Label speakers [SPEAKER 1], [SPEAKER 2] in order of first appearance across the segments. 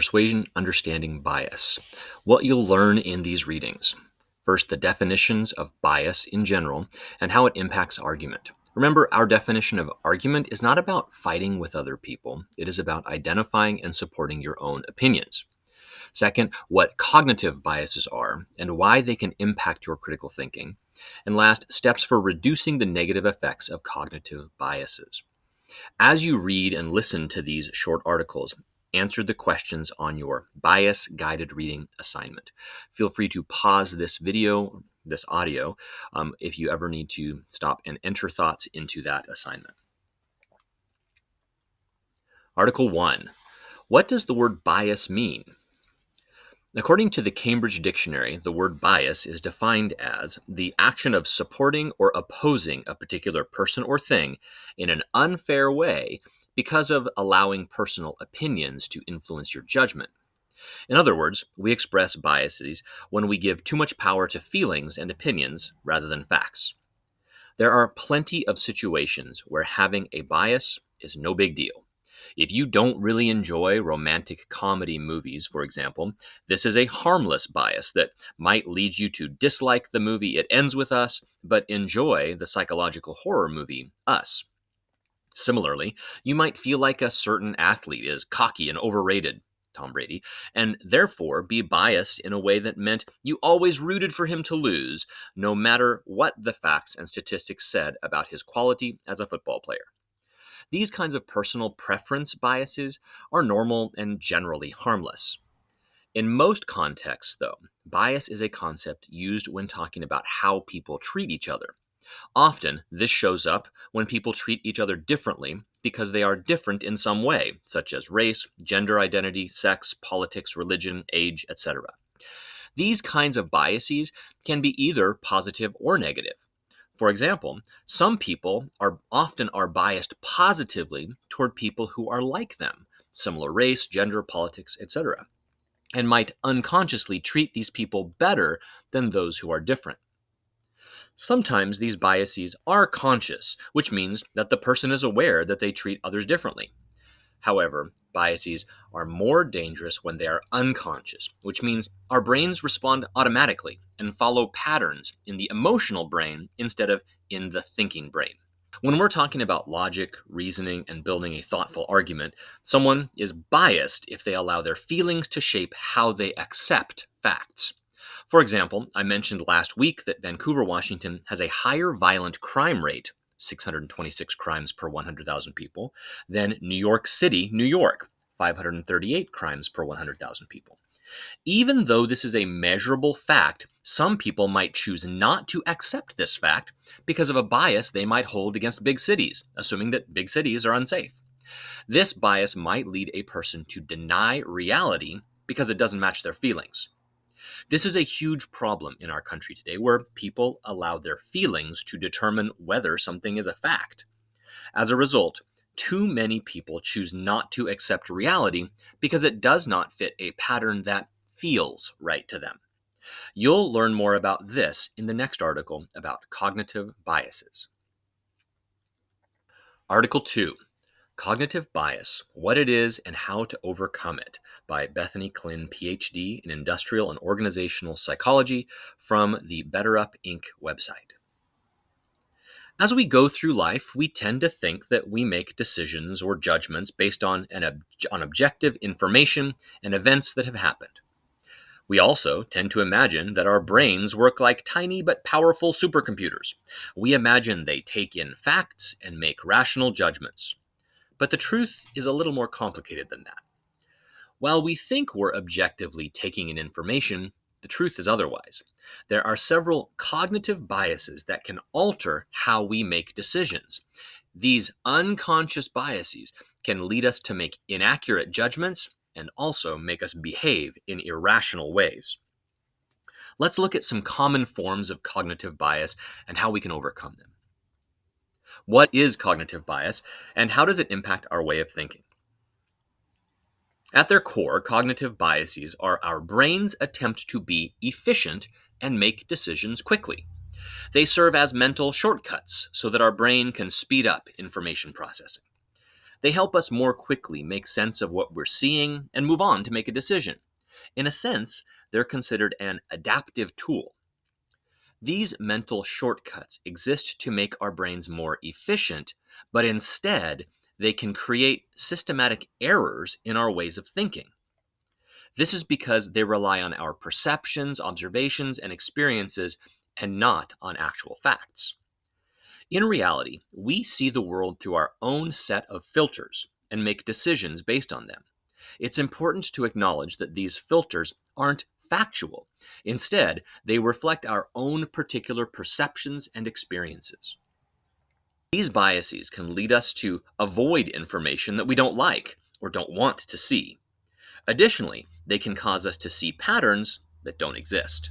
[SPEAKER 1] Persuasion, Understanding Bias. What you'll learn in these readings. First, the definitions of bias in general and how it impacts argument. Remember, our definition of argument is not about fighting with other people. It is about identifying and supporting your own opinions. Second, what cognitive biases are and why they can impact your critical thinking. And last, steps for reducing the negative effects of cognitive biases. As you read and listen to these short articles, answer the questions on your bias guided reading assignment. Feel free to pause this video, this audio, if you ever need to stop and enter thoughts into that assignment. Article 1. What does the word bias mean? According to the Cambridge Dictionary, the word bias is defined as the action of supporting or opposing a particular person or thing in an unfair way because of allowing personal opinions to influence your judgment. In other words, we express biases when we give too much power to feelings and opinions rather than facts. There are plenty of situations where having a bias is no big deal. If you don't really enjoy romantic comedy movies, for example, this is a harmless bias that might lead you to dislike the movie It Ends With Us, but enjoy the psychological horror movie Us. Similarly, you might feel like a certain athlete is cocky and overrated, Tom Brady, and therefore be biased in a way that meant you always rooted for him to lose, no matter what the facts and statistics said about his quality as a football player. These kinds of personal preference biases are normal and generally harmless. In most contexts, though, bias is a concept used when talking about how people treat each other. Often, this shows up when people treat each other differently because they are different in some way, such as race, gender identity, sex, politics, religion, age, etc. These kinds of biases can be either positive or negative. For example, some people often are biased positively toward people who are like them, similar race, gender, politics, etc., and might unconsciously treat these people better than those who are different. Sometimes these biases are conscious, which means that the person is aware that they treat others differently. However, biases are more dangerous when they are unconscious, which means our brains respond automatically and follow patterns in the emotional brain instead of in the thinking brain. When we're talking about logic, reasoning, and building a thoughtful argument, someone is biased if they allow their feelings to shape how they accept facts. For example, I mentioned last week that Vancouver, Washington has a higher violent crime rate, 626 crimes per 100,000 people, than New York City, New York, 538 crimes per 100,000 people. Even though this is a measurable fact, some people might choose not to accept this fact because of a bias they might hold against big cities, assuming that big cities are unsafe. This bias might lead a person to deny reality because it doesn't match their feelings. This is a huge problem in our country today where people allow their feelings to determine whether something is a fact. As a result, too many people choose not to accept reality because it does not fit a pattern that feels right to them. You'll learn more about this in the next article about cognitive biases. Article 2. Cognitive Bias, What It Is and How to Overcome It, by Bethany Klin, PhD in Industrial and Organizational Psychology, from the BetterUp Inc. website. As we go through life, we tend to think that we make decisions or judgments based on objective information and events that have happened. We also tend to imagine that our brains work like tiny but powerful supercomputers. We imagine they take in facts and make rational judgments. But the truth is a little more complicated than that. While we think we're objectively taking in information, the truth is otherwise. There are several cognitive biases that can alter how we make decisions. These unconscious biases can lead us to make inaccurate judgments and also make us behave in irrational ways. Let's look at some common forms of cognitive bias and how we can overcome them. What is cognitive bias, and how does it impact our way of thinking? At their core, cognitive biases are our brain's attempt to be efficient and make decisions quickly. They serve as mental shortcuts so that our brain can speed up information processing. They help us more quickly make sense of what we're seeing and move on to make a decision. In a sense, they're considered an adaptive tool. These mental shortcuts exist to make our brains more efficient, but instead, they can create systematic errors in our ways of thinking. This is because they rely on our perceptions, observations, and experiences, and not on actual facts. In reality, we see the world through our own set of filters and make decisions based on them. It's important to acknowledge that these filters aren't factual. Instead, they reflect our own particular perceptions and experiences. These biases can lead us to avoid information that we don't like or don't want to see. Additionally, they can cause us to see patterns that don't exist.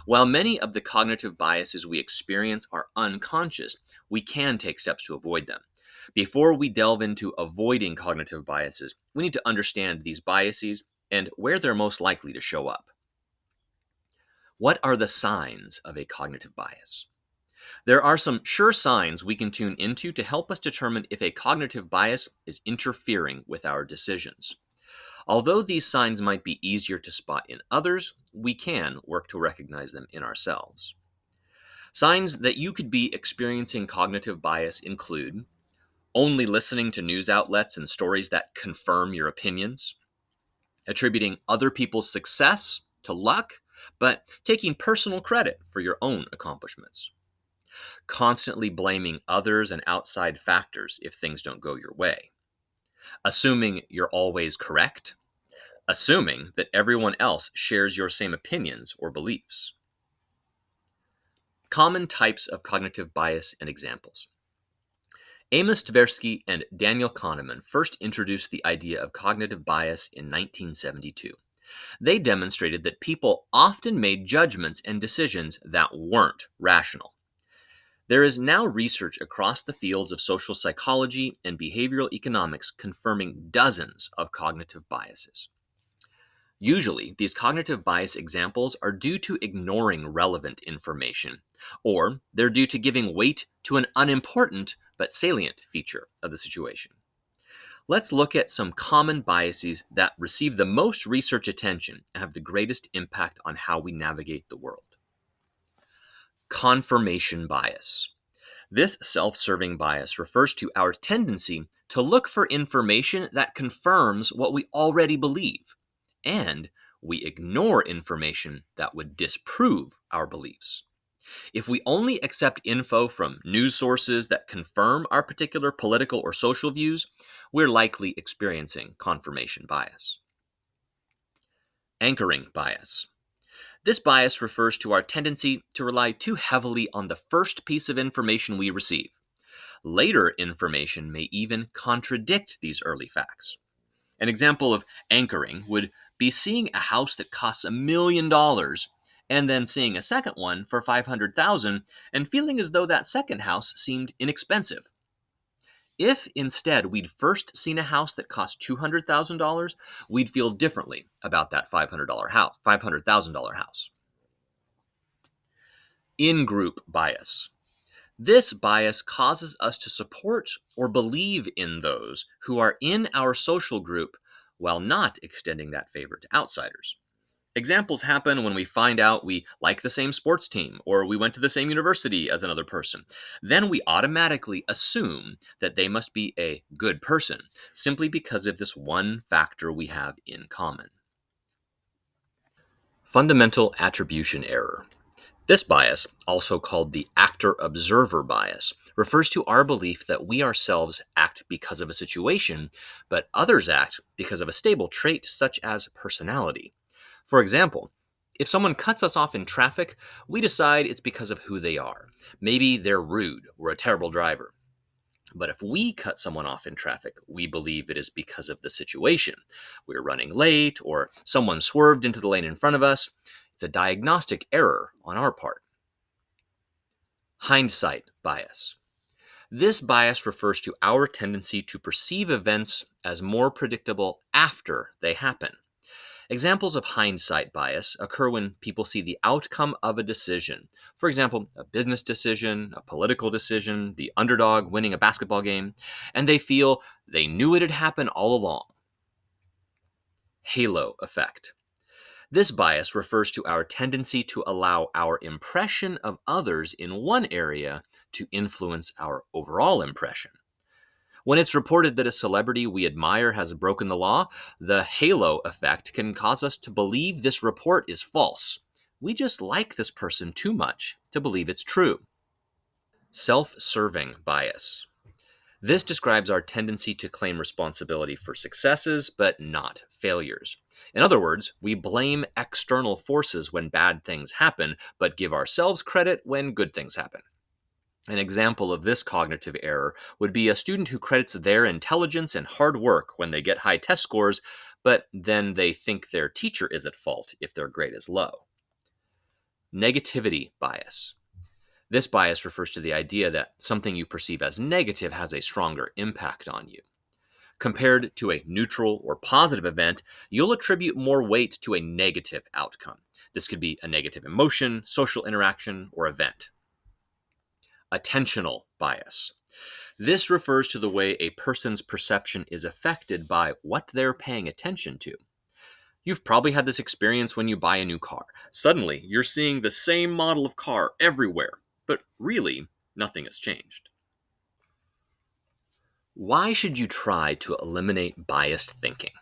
[SPEAKER 1] While many of the cognitive biases we experience are unconscious, we can take steps to avoid them. Before we delve into avoiding cognitive biases, we need to understand these biases and where they're most likely to show up. What are the signs of a cognitive bias? There are some sure signs we can tune into to help us determine if a cognitive bias is interfering with our decisions. Although these signs might be easier to spot in others, we can work to recognize them in ourselves. Signs that you could be experiencing cognitive bias include only listening to news outlets and stories that confirm your opinions, attributing other people's success to luck, but taking personal credit for your own accomplishments, constantly blaming others and outside factors if things don't go your way, assuming you're always correct, assuming that everyone else shares your same opinions or beliefs. Common types of cognitive bias and examples. Amos Tversky and Daniel Kahneman first introduced the idea of cognitive bias in 1972. They demonstrated that people often made judgments and decisions that weren't rational. There is now research across the fields of social psychology and behavioral economics confirming dozens of cognitive biases. Usually, these cognitive bias examples are due to ignoring relevant information, or they're due to giving weight to an unimportant but salient feature of the situation. Let's look at some common biases that receive the most research attention and have the greatest impact on how we navigate the world. Confirmation bias. This self-serving bias refers to our tendency to look for information that confirms what we already believe, and we ignore information that would disprove our beliefs. If we only accept info from news sources that confirm our particular political or social views, we're likely experiencing confirmation bias. Anchoring bias. This bias refers to our tendency to rely too heavily on the first piece of information we receive. Later information may even contradict these early facts. An example of anchoring would be seeing a house that costs $1 million and then seeing a second one for $500,000 and feeling as though that second house seemed inexpensive. If instead we'd first seen a house that cost $200,000, we'd feel differently about that $500,000 house. In-group bias. This bias causes us to support or believe in those who are in our social group while not extending that favor to outsiders. Examples happen when we find out we like the same sports team or we went to the same university as another person. Then we automatically assume that they must be a good person simply because of this one factor we have in common. Fundamental attribution error. This bias, also called the actor-observer bias, refers to our belief that we ourselves act because of a situation, but others act because of a stable trait such as personality. For example, if someone cuts us off in traffic, we decide it's because of who they are. Maybe they're rude or a terrible driver. But if we cut someone off in traffic, we believe it is because of the situation. We're running late or someone swerved into the lane in front of us. It's a diagnostic error on our part. Hindsight bias. This bias refers to our tendency to perceive events as more predictable after they happen. Examples of hindsight bias occur when people see the outcome of a decision. For example, a business decision, a political decision, the underdog winning a basketball game, and they feel they knew it had happened all along. Halo effect. This bias refers to our tendency to allow our impression of others in one area to influence our overall impression. When it's reported that a celebrity we admire has broken the law, the halo effect can cause us to believe this report is false. We just like this person too much to believe it's true. Self-serving bias. This describes our tendency to claim responsibility for successes, but not failures. In other words, we blame external forces when bad things happen, but give ourselves credit when good things happen. An example of this cognitive error would be a student who credits their intelligence and hard work when they get high test scores, but then they think their teacher is at fault if their grade is low. Negativity bias. This bias refers to the idea that something you perceive as negative has a stronger impact on you. Compared to a neutral or positive event, you'll attribute more weight to a negative outcome. This could be a negative emotion, social interaction, or event. Attentional bias. This refers to the way a person's perception is affected by what they're paying attention to. You've probably had this experience when you buy a new car. Suddenly, you're seeing the same model of car everywhere, but really, nothing has changed. Why should you try to eliminate biased thinking?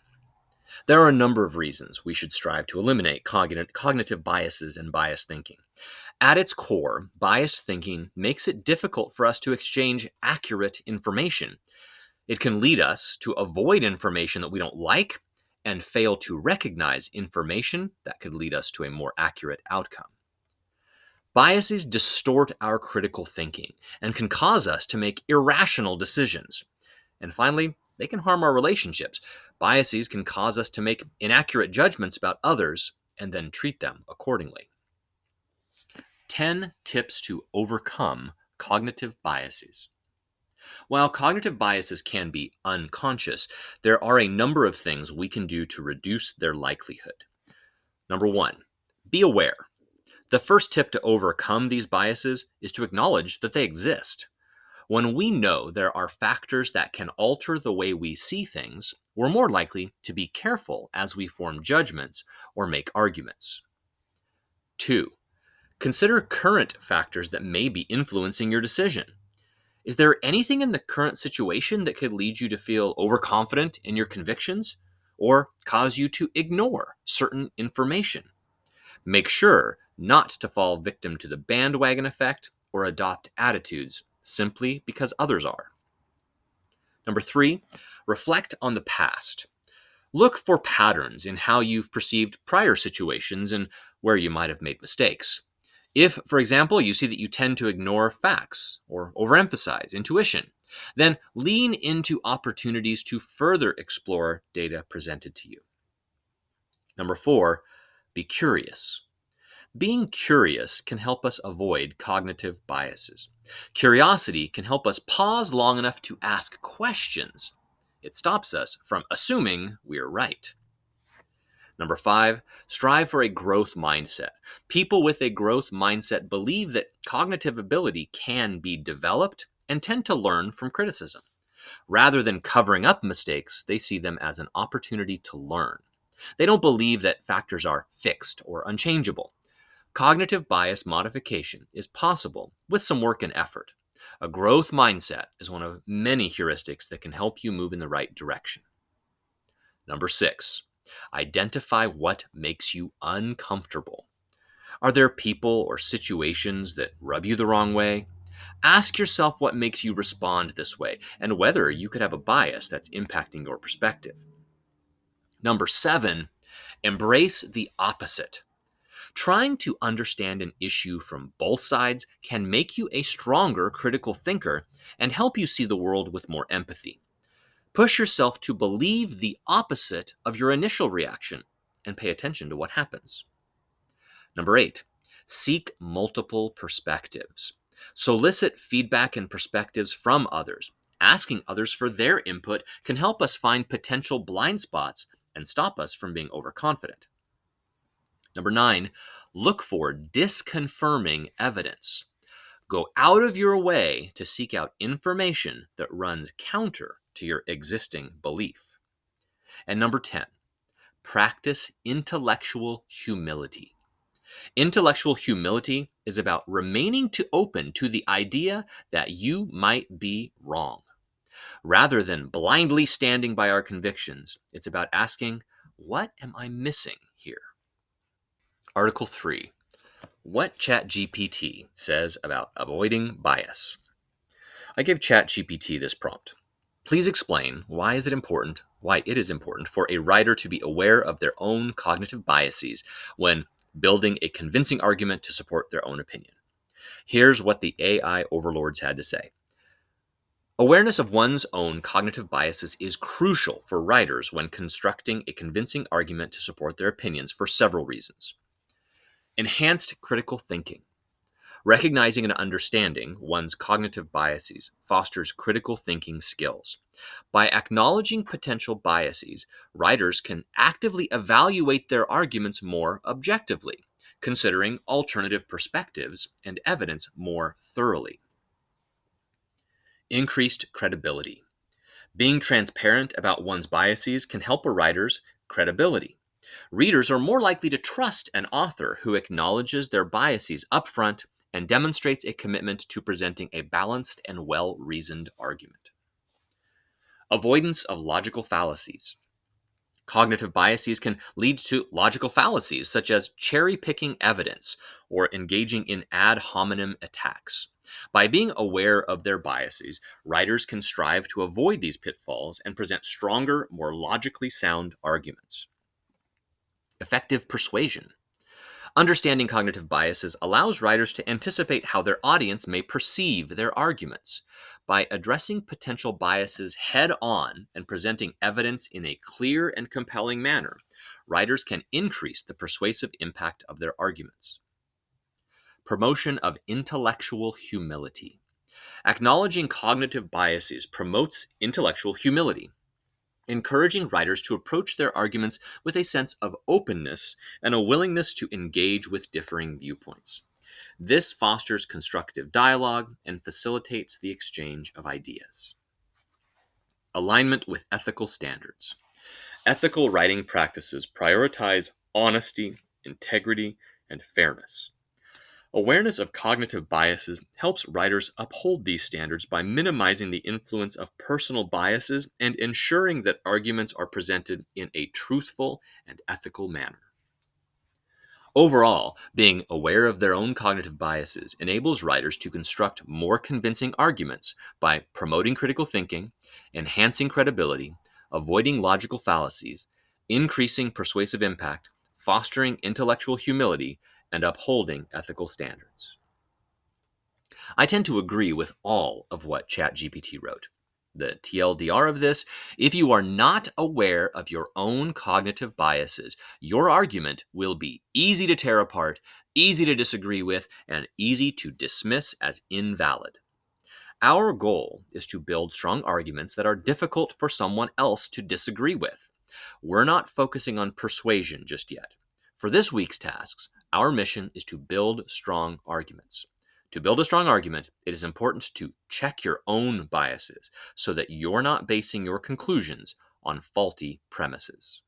[SPEAKER 1] There are a number of reasons we should strive to eliminate cognitive biases and biased thinking. At its core, biased thinking makes it difficult for us to exchange accurate information. It can lead us to avoid information that we don't like and fail to recognize information that could lead us to a more accurate outcome. Biases distort our critical thinking and can cause us to make irrational decisions. And finally, they can harm our relationships. Biases can cause us to make inaccurate judgments about others and then treat them accordingly. 10 tips to overcome cognitive biases. While cognitive biases can be unconscious, there are a number of things we can do to reduce their likelihood. Number 1, be aware. The first tip to overcome these biases is to acknowledge that they exist. When we know there are factors that can alter the way we see things, we're more likely to be careful as we form judgments or make arguments. 2, consider current factors that may be influencing your decision. Is there anything in the current situation that could lead you to feel overconfident in your convictions or cause you to ignore certain information? Make sure not to fall victim to the bandwagon effect or adopt attitudes simply because others are. Number 3, reflect on the past. Look for patterns in how you've perceived prior situations and where you might have made mistakes. If, for example, you see that you tend to ignore facts or overemphasize intuition, then lean into opportunities to further explore data presented to you. Number 4, be curious. Being curious can help us avoid cognitive biases. Curiosity can help us pause long enough to ask questions. It stops us from assuming we're right. Number 5, strive for a growth mindset. People with a growth mindset believe that cognitive ability can be developed and tend to learn from criticism. Rather than covering up mistakes, they see them as an opportunity to learn. They don't believe that factors are fixed or unchangeable. Cognitive bias modification is possible with some work and effort. A growth mindset is one of many heuristics that can help you move in the right direction. Number 6, identify what makes you uncomfortable. Are there people or situations that rub you the wrong way? Ask yourself what makes you respond this way and whether you could have a bias that's impacting your perspective. Number 7, embrace the opposite. Trying to understand an issue from both sides can make you a stronger critical thinker and help you see the world with more empathy. Push yourself to believe the opposite of your initial reaction and pay attention to what happens. Number 8, seek multiple perspectives. Solicit feedback and perspectives from others. Asking others for their input can help us find potential blind spots and stop us from being overconfident. Number 9, look for disconfirming evidence. Go out of your way to seek out information that runs counter to your existing belief. And number 10, practice intellectual humility. Intellectual humility is about remaining open to the idea that you might be wrong. Rather than blindly standing by our convictions, it's about asking, what am I missing here? Article 3. What ChatGPT says about avoiding bias. I gave ChatGPT this prompt. Please explain why it is important for a writer to be aware of their own cognitive biases when building a convincing argument to support their own opinion. Here's what the AI overlords had to say. Awareness of one's own cognitive biases is crucial for writers when constructing a convincing argument to support their opinions for several reasons. Enhanced critical thinking. Recognizing and understanding one's cognitive biases fosters critical thinking skills. By acknowledging potential biases, writers can actively evaluate their arguments more objectively, considering alternative perspectives and evidence more thoroughly. Increased credibility. Being transparent about one's biases can help a writer's credibility. Readers are more likely to trust an author who acknowledges their biases upfront and demonstrates a commitment to presenting a balanced and well-reasoned argument. Avoidance of logical fallacies. Cognitive biases can lead to logical fallacies, such as cherry-picking evidence or engaging in ad hominem attacks. By being aware of their biases, writers can strive to avoid these pitfalls and present stronger, more logically sound arguments. Effective persuasion. Understanding cognitive biases allows writers to anticipate how their audience may perceive their arguments. By addressing potential biases head-on and presenting evidence in a clear and compelling manner, writers can increase the persuasive impact of their arguments. Promotion of intellectual humility. Acknowledging cognitive biases promotes intellectual humility, encouraging writers to approach their arguments with a sense of openness and a willingness to engage with differing viewpoints. This fosters constructive dialogue and facilitates the exchange of ideas. Alignment with ethical standards. Ethical writing practices prioritize honesty, integrity, and fairness. Awareness of cognitive biases helps writers uphold these standards by minimizing the influence of personal biases and ensuring that arguments are presented in a truthful and ethical manner. Overall, being aware of their own cognitive biases enables writers to construct more convincing arguments by promoting critical thinking, enhancing credibility, avoiding logical fallacies, increasing persuasive impact, fostering intellectual humility, and upholding ethical standards. I tend to agree with all of what ChatGPT wrote. The TLDR of this, if you are not aware of your own cognitive biases, your argument will be easy to tear apart, easy to disagree with, and easy to dismiss as invalid. Our goal is to build strong arguments that are difficult for someone else to disagree with. We're not focusing on persuasion just yet. For this week's tasks, our mission is to build strong arguments. To build a strong argument, it is important to check your own biases so that you're not basing your conclusions on faulty premises.